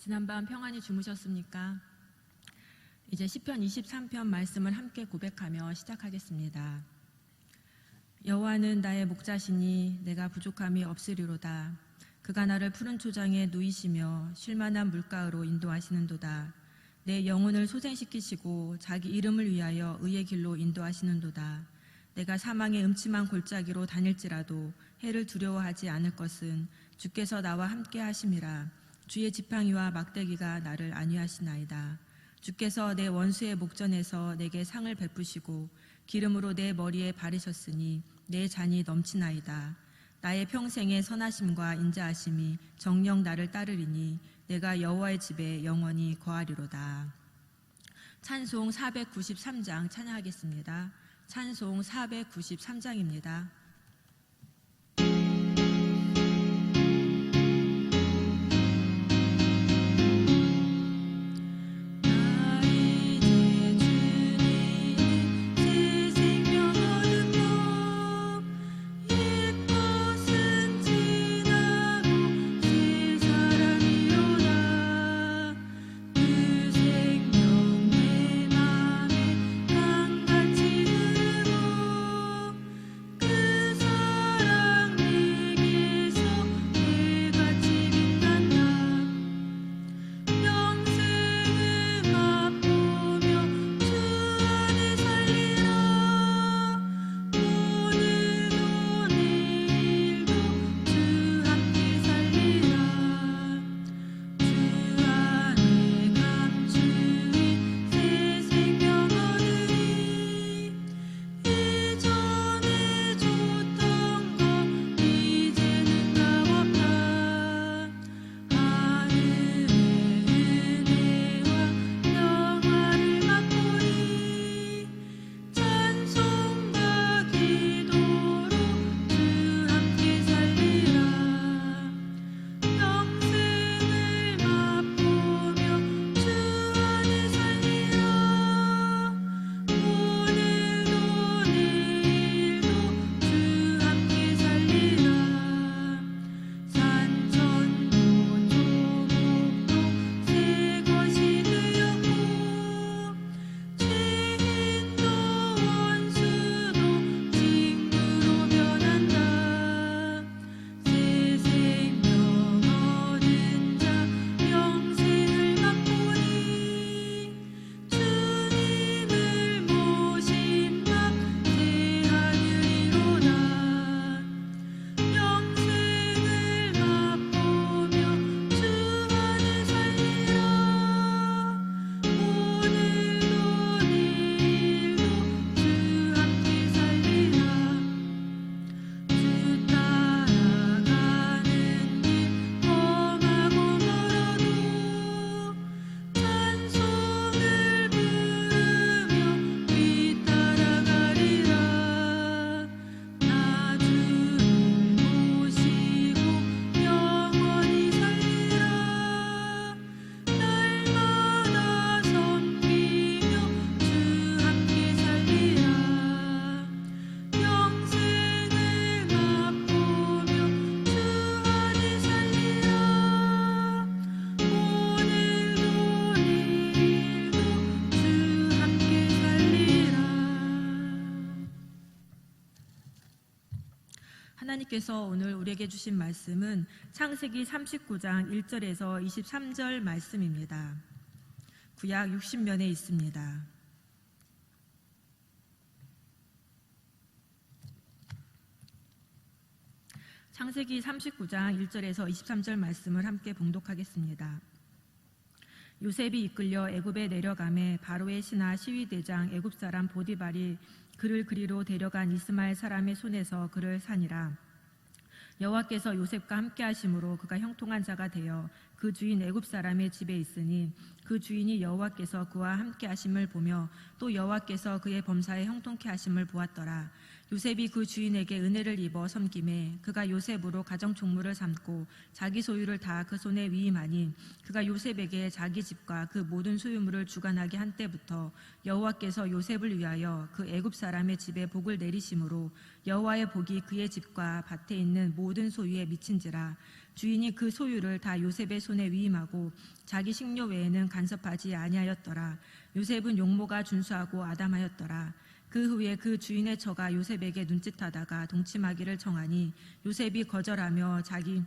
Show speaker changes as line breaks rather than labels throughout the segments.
지난밤 평안히 주무셨습니까? 이제 시편 23편 말씀을 함께 고백하며 시작하겠습니다. 여호와는 나의 목자시니 내가 부족함이 없으리로다. 그가 나를 푸른 초장에 누이시며 쉴만한 물가로 인도하시는도다. 내 영혼을 소생시키시고 자기 이름을 위하여 의의 길로 인도하시는도다. 내가 사망의 음침한 골짜기로 다닐지라도 해를 두려워하지 않을 것은 주께서 나와 함께 하심이라. 주의 지팡이와 막대기가 나를 안위하시나이다. 주께서 내 원수의 목전에서 내게 상을 베푸시고 기름으로 내 머리에 바르셨으니 내 잔이 넘치나이다. 나의 평생의 선하심과 인자하심이 정녕 나를 따르리니 내가 여호와의 집에 영원히 거하리로다. 찬송 493장 찬양하겠습니다. 찬송 493장입니다. 하나님께서 오늘 우리에게 주신 말씀은 창세기 39장 1절에서 23절 말씀입니다. 구약 60면에 있습니다. 창세기 39장 1절에서 23절 말씀을 함께 봉독하겠습니다. 요셉이 이끌려 애굽에 내려가매 바로의 신하 시위대장 애굽 사람 보디발이 그를 그리로 데려간 이스마엘 사람의 손에서 그를 산이라. 여호와께서 요셉과 함께 하심으로 그가 형통한 자가 되어 그 주인 애굽 사람의 집에 있으니 그 주인이 여호와께서 그와 함께 하심을 보며 또 여호와께서 그의 범사에 형통케 하심을 보았더라. 요셉이 그 주인에게 은혜를 입어 섬김에 그가 요셉으로 가정 총무를 삼고 자기 소유를 다 그 손에 위임하니 그가 요셉에게 자기 집과 그 모든 소유물을 주관하게 한 때부터 여호와께서 요셉을 위하여 그 애굽 사람의 집에 복을 내리심으로 여호와의 복이 그의 집과 밭에 있는 모든 소유에 미친지라. 주인이 그 소유를 다 요셉의 손에 위임하고 자기 식료 외에는 간섭하지 아니하였더라. 요셉은 용모가 준수하고 아담하였더라. 그 후에 그 주인의 처가 요셉에게 눈짓하다가 동침하기를 청하니 요셉이 거절하며 자기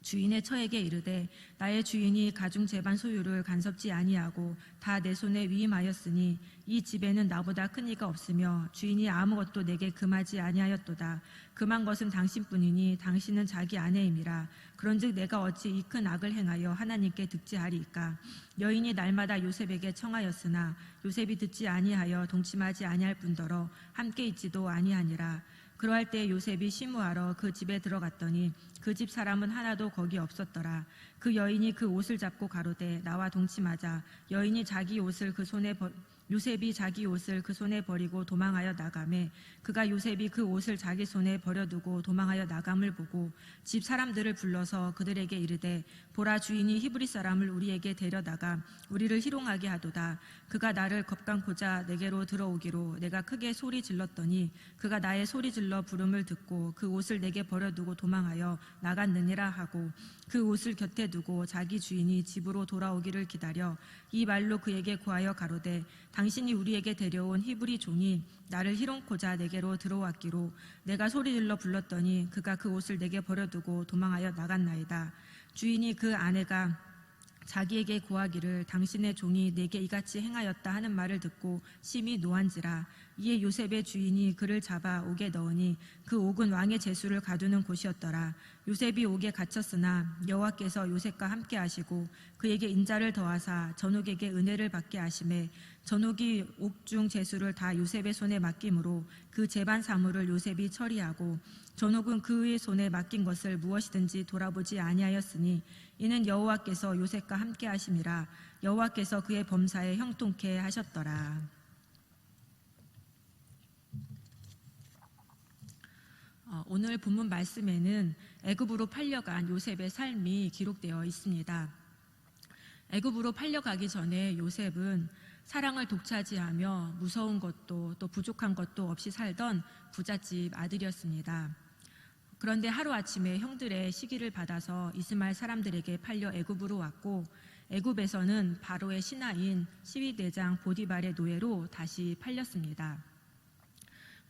주인의 처에게 이르되 나의 주인이 가중 재반 소유를 간섭지 아니하고 다 내 손에 위임하였으니 이 집에는 나보다 큰 이가 없으며 주인이 아무것도 내게 금하지 아니하였도다. 금한 것은 당신뿐이니 당신은 자기 아내임이라. 그런즉 내가 어찌 이 큰 악을 행하여 하나님께 득지하리이까. 여인이 날마다 요셉에게 청하였으나 요셉이 듣지 아니하여 동침하지 아니할 뿐더러 함께 있지도 아니하니라. 그러할 때 요셉이 시무하러 그 집에 들어갔더니 그 집 사람은 하나도 거기 없었더라. 그 여인이 그 옷을 잡고 가로되 나와 동침하자. 여인이 요셉이 자기 옷을 그 손에 버리고 도망하여 나가매 그가 요셉이 그 옷을 자기 손에 버려두고 도망하여 나감을 보고 집 사람들을 불러서 그들에게 이르되 보라, 주인이 히브리 사람을 우리에게 데려다가 우리를 희롱하게 하도다. 그가 나를 겁감고자 내게로 들어오기로 내가 크게 소리 질렀더니 그가 나의 소리 질러 부름을 듣고 그 옷을 내게 버려두고 도망하여 나갔느니라 하고 그 옷을 곁에 두고 자기 주인이 집으로 돌아오기를 기다려 이 말로 그에게 구하여 가로되 당신이 우리에게 데려온 히브리 종이 나를 희롱코자 내게로 들어왔기로 내가 소리질러 불렀더니 그가 그 옷을 내게 버려두고 도망하여 나갔나이다. 주인이 그 아내가 자기에게 고하기를 당신의 종이 내게 이같이 행하였다 하는 말을 듣고 심히 노한지라. 이에 요셉의 주인이 그를 잡아 옥에 넣으니 그 옥은 왕의 제수를 가두는 곳이었더라. 요셉이 옥에 갇혔으나 여호와께서 요셉과 함께 하시고 그에게 인자를 더하사 전옥에게 은혜를 받게 하시매 전옥이 옥중 제수를 다 요셉의 손에 맡김으로 그 재반 사물을 요셉이 처리하고 전옥은 그의 손에 맡긴 것을 무엇이든지 돌아보지 아니하였으니 이는 여호와께서 요셉과 함께 하심이라. 여호와께서 그의 범사에 형통케 하셨더라. 오늘 본문 말씀에는 애굽으로 팔려간 요셉의 삶이 기록되어 있습니다. 애굽으로 팔려가기 전에 요셉은 사랑을 독차지하며 무서운 것도 또 부족한 것도 없이 살던 부잣집 아들이었습니다. 그런데 하루아침에 형들의 시기를 받아서 이스마엘 사람들에게 팔려 애굽으로 왔고 애굽에서는 바로의 신하인 시위대장 보디발의 노예로 다시 팔렸습니다.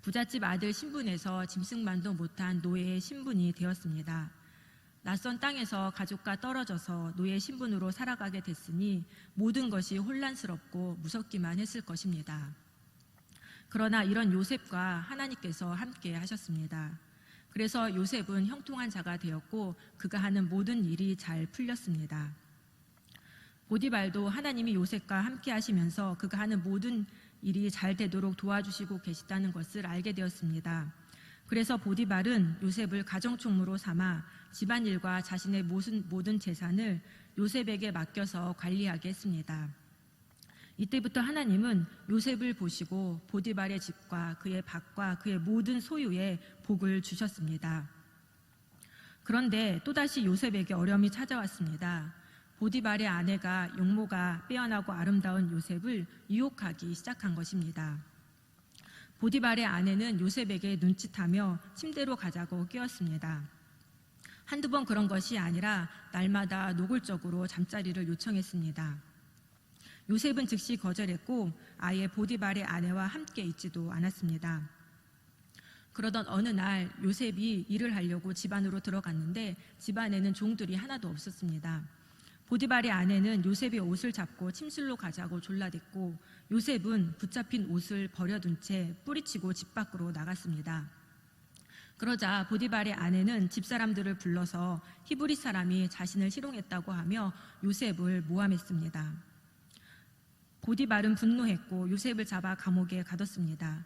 부잣집 아들 신분에서 짐승만도 못한 노예의 신분이 되었습니다. 낯선 땅에서 가족과 떨어져서 노예 신분으로 살아가게 됐으니 모든 것이 혼란스럽고 무섭기만 했을 것입니다. 그러나 이런 요셉과 하나님께서 함께 하셨습니다. 그래서 요셉은 형통한 자가 되었고 그가 하는 모든 일이 잘 풀렸습니다. 보디발도 하나님이 요셉과 함께 하시면서 그가 하는 모든 일이 잘 되도록 도와주시고 계시다는 것을 알게 되었습니다. 그래서 보디발은 요셉을 가정총무로 삼아 집안일과 자신의 모든 재산을 요셉에게 맡겨서 관리하게 했습니다. 이때부터 하나님은 요셉을 보시고 보디발의 집과 그의 밭과 그의 모든 소유에 복을 주셨습니다. 그런데 또다시 요셉에게 어려움이 찾아왔습니다. 보디발의 아내가 용모가 빼어나고 아름다운 요셉을 유혹하기 시작한 것입니다. 보디발의 아내는 요셉에게 눈짓하며 침대로 가자고 깨웠습니다. 한두 번 그런 것이 아니라 날마다 노골적으로 잠자리를 요청했습니다. 요셉은 즉시 거절했고 아예 보디발의 아내와 함께 있지도 않았습니다. 그러던 어느 날 요셉이 일을 하려고 집 안으로 들어갔는데 집 안에는 종들이 하나도 없었습니다. 보디발의 아내는 요셉의 옷을 잡고 침실로 가자고 졸라댔고 요셉은 붙잡힌 옷을 버려둔 채 뿌리치고 집 밖으로 나갔습니다. 그러자 보디발의 아내는 집사람들을 불러서 히브리 사람이 자신을 희롱했다고 하며 요셉을 모함했습니다. 보디발은 분노했고 요셉을 잡아 감옥에 가뒀습니다.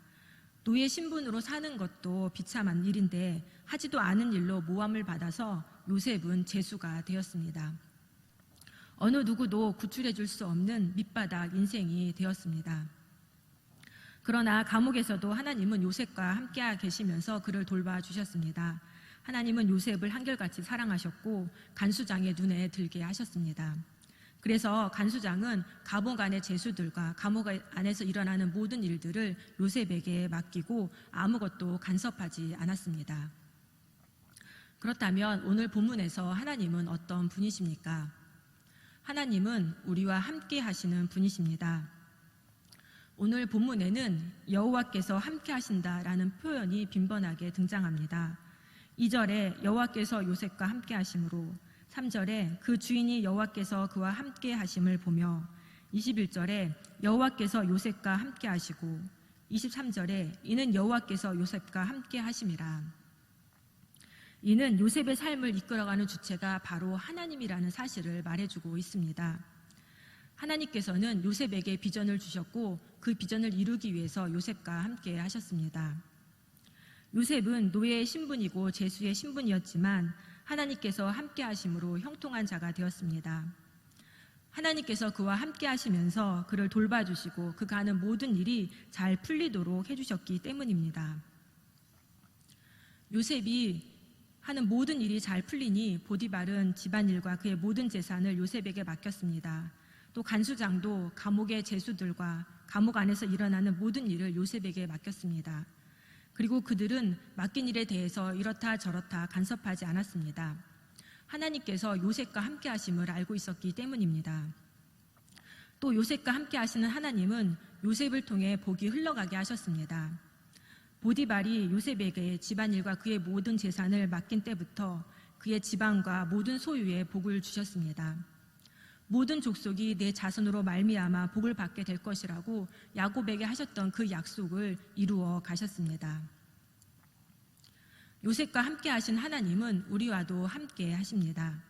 노예 신분으로 사는 것도 비참한 일인데 하지도 않은 일로 모함을 받아서 요셉은 죄수가 되었습니다. 어느 누구도 구출해 줄 수 없는 밑바닥 인생이 되었습니다. 그러나 감옥에서도 하나님은 요셉과 함께 계시면서 그를 돌봐주셨습니다. 하나님은 요셉을 한결같이 사랑하셨고 간수장의 눈에 들게 하셨습니다. 그래서 간수장은 감옥 안의 죄수들과 감옥 안에서 일어나는 모든 일들을 요셉에게 맡기고 아무것도 간섭하지 않았습니다. 그렇다면 오늘 본문에서 하나님은 어떤 분이십니까? 하나님은 우리와 함께 하시는 분이십니다. 오늘 본문에는 여호와께서 함께 하신다라는 표현이 빈번하게 등장합니다. 2절에 여호와께서 요셉과 함께 하심으로, 3절에 그 주인이 여호와께서 그와 함께 하심을 보며, 21절에 여호와께서 요셉과 함께 하시고, 23절에 이는 여호와께서 요셉과 함께 하심이라. 이는 요셉의 삶을 이끌어가는 주체가 바로 하나님이라는 사실을 말해주고 있습니다. 하나님께서는 요셉에게 비전을 주셨고 그 비전을 이루기 위해서 요셉과 함께 하셨습니다. 요셉은 노예의 신분이고 제수의 신분이었지만 하나님께서 함께 하심으로 형통한 자가 되었습니다. 하나님께서 그와 함께 하시면서 그를 돌봐주시고 그가 하는 모든 일이 잘 풀리도록 해주셨기 때문입니다. 요셉이 하는 모든 일이 잘 풀리니 보디발은 집안일과 그의 모든 재산을 요셉에게 맡겼습니다. 또 간수장도 감옥의 죄수들과 감옥 안에서 일어나는 모든 일을 요셉에게 맡겼습니다. 그리고 그들은 맡긴 일에 대해서 이렇다 저렇다 간섭하지 않았습니다. 하나님께서 요셉과 함께 하심을 알고 있었기 때문입니다. 또 요셉과 함께 하시는 하나님은 요셉을 통해 복이 흘러가게 하셨습니다. 보디발이 요셉에게 집안일과 그의 모든 재산을 맡긴 때부터 그의 집안과 모든 소유에 복을 주셨습니다. 모든 족속이 내 자손으로 말미암아 복을 받게 될 것이라고 야곱에게 하셨던 그 약속을 이루어 가셨습니다. 요셉과 함께 하신 하나님은 우리와도 함께 하십니다.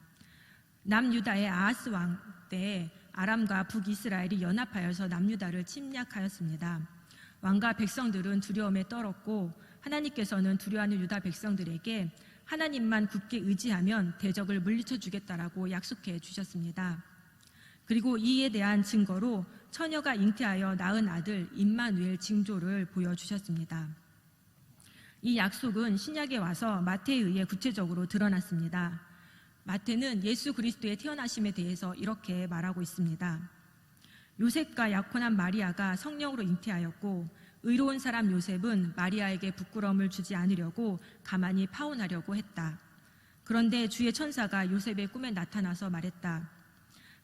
남유다의 아하스 왕 때에 아람과 북이스라엘이 연합하여서 남유다를 침략하였습니다. 왕과 백성들은 두려움에 떨었고 하나님께서는 두려워하는 유다 백성들에게 하나님만 굳게 의지하면 대적을 물리쳐 주겠다라고 약속해 주셨습니다. 그리고 이에 대한 증거로 처녀가 잉태하여 낳은 아들 임마누엘 징조를 보여주셨습니다. 이 약속은 신약에 와서 마태에 의해 구체적으로 드러났습니다. 마태는 예수 그리스도의 태어나심에 대해서 이렇게 말하고 있습니다. 요셉과 약혼한 마리아가 성령으로 잉태하였고 의로운 사람 요셉은 마리아에게 부끄러움을 주지 않으려고 가만히 파혼하려고 했다. 그런데 주의 천사가 요셉의 꿈에 나타나서 말했다.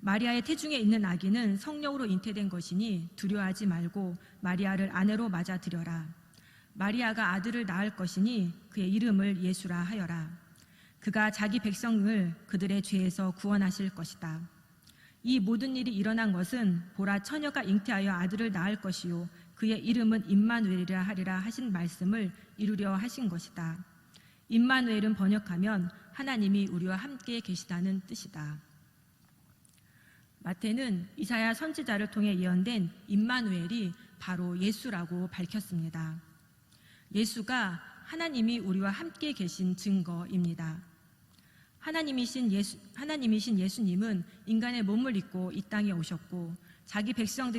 마리아의 태중에 있는 아기는 성령으로 잉태된 것이니 두려워하지 말고 마리아를 아내로 맞아들여라. 마리아가 아들을 낳을 것이니 그의 이름을 예수라 하여라. 그가 자기 백성을 그들의 죄에서 구원하실 것이다. 이 모든 일이 일어난 것은 보라 처녀가 잉태하여 아들을 낳을 것이요 그의 이름은 임마누엘이라 하리라 하신 말씀을 이루려 하신 것이다. 임마누엘은 번역하면 하나님이 우리와 함께 계시다는 뜻이다. 마태는 이사야 선지자를 통해 예언된 임마누엘이 바로 예수라고 밝혔습니다. 예수가 하나님이 우리와 함께 계신 증거입니다. 하나님이신 예수님은 인간의 몸을 입고 이 땅에 오셨고 자기 백성을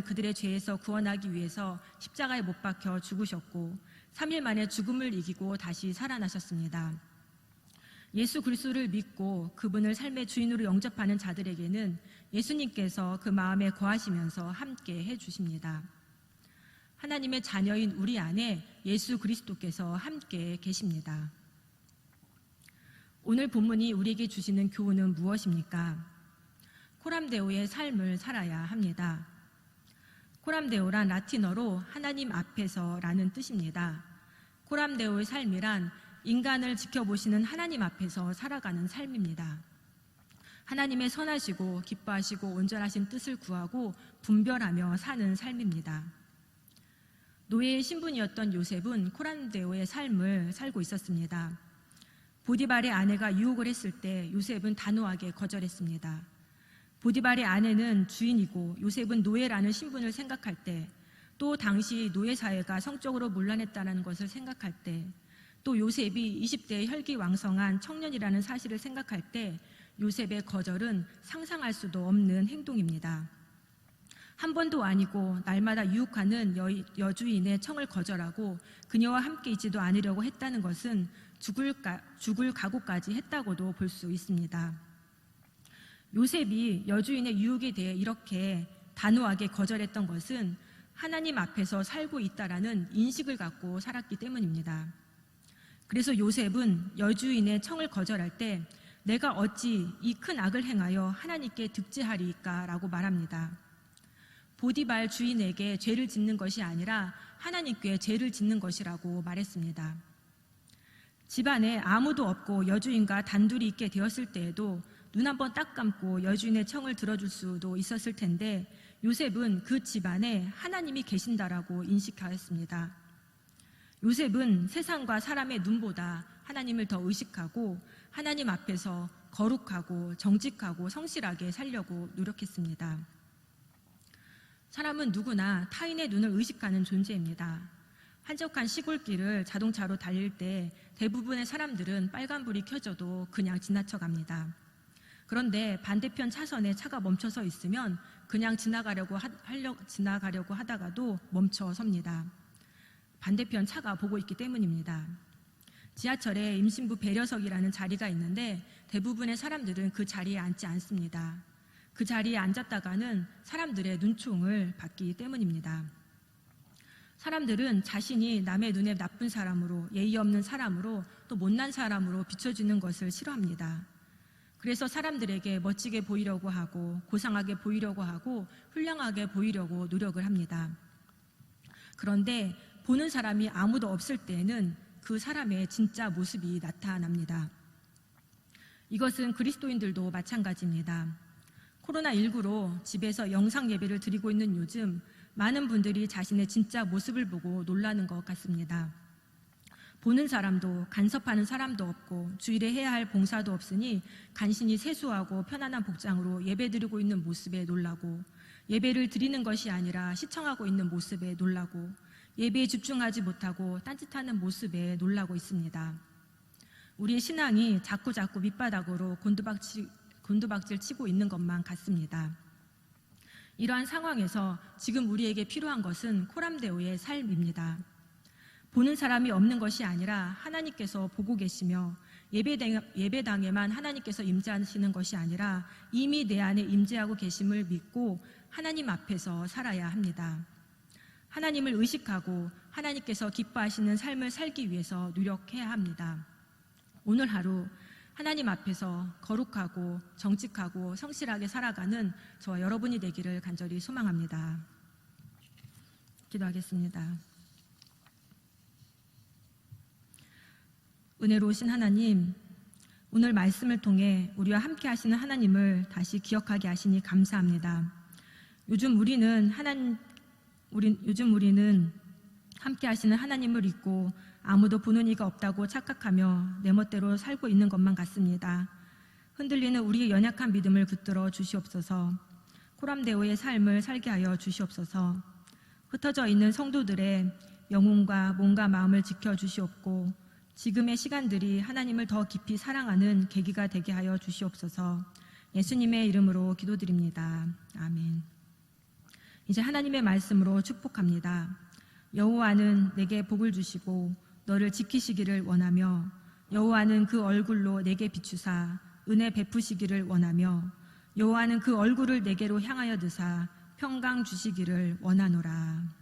그들의 죄에서 구원하기 위해서 십자가에 못 박혀 죽으셨고 3일 만에 죽음을 이기고 다시 살아나셨습니다. 예수 그리스도를 믿고 그분을 삶의 주인으로 영접하는 자들에게는 예수님께서 그 마음에 거하시면서 함께 해주십니다. 하나님의 자녀인 우리 안에 예수 그리스도께서 함께 계십니다. 오늘 본문이 우리에게 주시는 교훈은 무엇입니까? 코람데오의 삶을 살아야 합니다. 코람데오란 라틴어로 하나님 앞에서라는 뜻입니다. 코람데오의 삶이란 인간을 지켜보시는 하나님 앞에서 살아가는 삶입니다. 하나님의 선하시고 기뻐하시고 온전하신 뜻을 구하고 분별하며 사는 삶입니다. 노예의 신분이었던 요셉은 코람데오의 삶을 살고 있었습니다. 보디발의 아내가 유혹을 했을 때 요셉은 단호하게 거절했습니다. 보디발의 아내는 주인이고 요셉은 노예라는 신분을 생각할 때, 또 당시 노예 사회가 성적으로 문란했다는 것을 생각할 때, 또 요셉이 20대의 혈기왕성한 청년이라는 사실을 생각할 때 요셉의 거절은 상상할 수도 없는 행동입니다. 한 번도 아니고 날마다 유혹하는 여주인의 청을 거절하고 그녀와 함께 있지도 않으려고 했다는 것은 죽을 각오까지 했다고도 볼 수 있습니다. 요셉이 여주인의 유혹에 대해 이렇게 단호하게 거절했던 것은 하나님 앞에서 살고 있다라는 인식을 갖고 살았기 때문입니다. 그래서 요셉은 여주인의 청을 거절할 때 내가 어찌 이 큰 악을 행하여 하나님께 득지하리이까 라고 말합니다. 보디발 주인에게 죄를 짓는 것이 아니라 하나님께 죄를 짓는 것이라고 말했습니다. 집안에 아무도 없고 여주인과 단둘이 있게 되었을 때에도 눈 한번 딱 감고 여주인의 청을 들어줄 수도 있었을 텐데 요셉은 그 집안에 하나님이 계신다라고 인식하였습니다. 요셉은 세상과 사람의 눈보다 하나님을 더 의식하고 하나님 앞에서 거룩하고 정직하고 성실하게 살려고 노력했습니다. 사람은 누구나 타인의 눈을 의식하는 존재입니다. 한적한 시골길을 자동차로 달릴 때 대부분의 사람들은 빨간불이 켜져도 그냥 지나쳐갑니다. 그런데 반대편 차선에 차가 멈춰서 있으면 그냥 지나가려고 하다가도 멈춰 섭니다. 반대편 차가 보고 있기 때문입니다. 지하철에 임신부 배려석이라는 자리가 있는데 대부분의 사람들은 그 자리에 앉지 않습니다. 그 자리에 앉았다가는 사람들의 눈총을 받기 때문입니다. 사람들은 자신이 남의 눈에 나쁜 사람으로, 예의 없는 사람으로, 또 못난 사람으로 비춰지는 것을 싫어합니다. 그래서 사람들에게 멋지게 보이려고 하고 고상하게 보이려고 하고 훌륭하게 보이려고 노력을 합니다. 그런데 보는 사람이 아무도 없을 때에는 그 사람의 진짜 모습이 나타납니다. 이것은 그리스도인들도 마찬가지입니다. 코로나19로 집에서 영상 예배를 드리고 있는 요즘 많은 분들이 자신의 진짜 모습을 보고 놀라는 것 같습니다. 보는 사람도 간섭하는 사람도 없고 주일에 해야 할 봉사도 없으니 간신히 세수하고 편안한 복장으로 예배드리고 있는 모습에 놀라고 예배를 드리는 것이 아니라 시청하고 있는 모습에 놀라고 예배에 집중하지 못하고 딴짓하는 모습에 놀라고 있습니다. 우리의 신앙이 자꾸 밑바닥으로 곤두박질 치고 있는 것만 같습니다. 이러한 상황에서 지금 우리에게 필요한 것은 코람데오의 삶입니다. 보는 사람이 없는 것이 아니라 하나님께서 보고 계시며 예배당에만 하나님께서 임재하시는 것이 아니라 이미 내 안에 임재하고 계심을 믿고 하나님 앞에서 살아야 합니다. 하나님을 의식하고 하나님께서 기뻐하시는 삶을 살기 위해서 노력해야 합니다. 오늘 하루 하나님 앞에서 거룩하고 정직하고 성실하게 살아가는 저와 여러분이 되기를 간절히 소망합니다. 기도하겠습니다. 은혜로우신 하나님, 오늘 말씀을 통해 우리와 함께 하시는 하나님을 다시 기억하게 하시니 감사합니다. 요즘 우리는 함께 하시는 하나님을 잊고 아무도 보는 이가 없다고 착각하며 내 멋대로 살고 있는 것만 같습니다. 흔들리는 우리의 연약한 믿음을 붙들어 주시옵소서. 코람데오의 삶을 살게 하여 주시옵소서. 흩어져 있는 성도들의 영혼과 몸과 마음을 지켜주시옵고 지금의 시간들이 하나님을 더 깊이 사랑하는 계기가 되게 하여 주시옵소서. 예수님의 이름으로 기도드립니다. 아멘. 이제 하나님의 말씀으로 축복합니다. 여호와는 내게 복을 주시고 너를 지키시기를 원하며 여호와는 그 얼굴로 내게 비추사 은혜 베푸시기를 원하며 여호와는 그 얼굴을 내게로 향하여 드사 평강 주시기를 원하노라.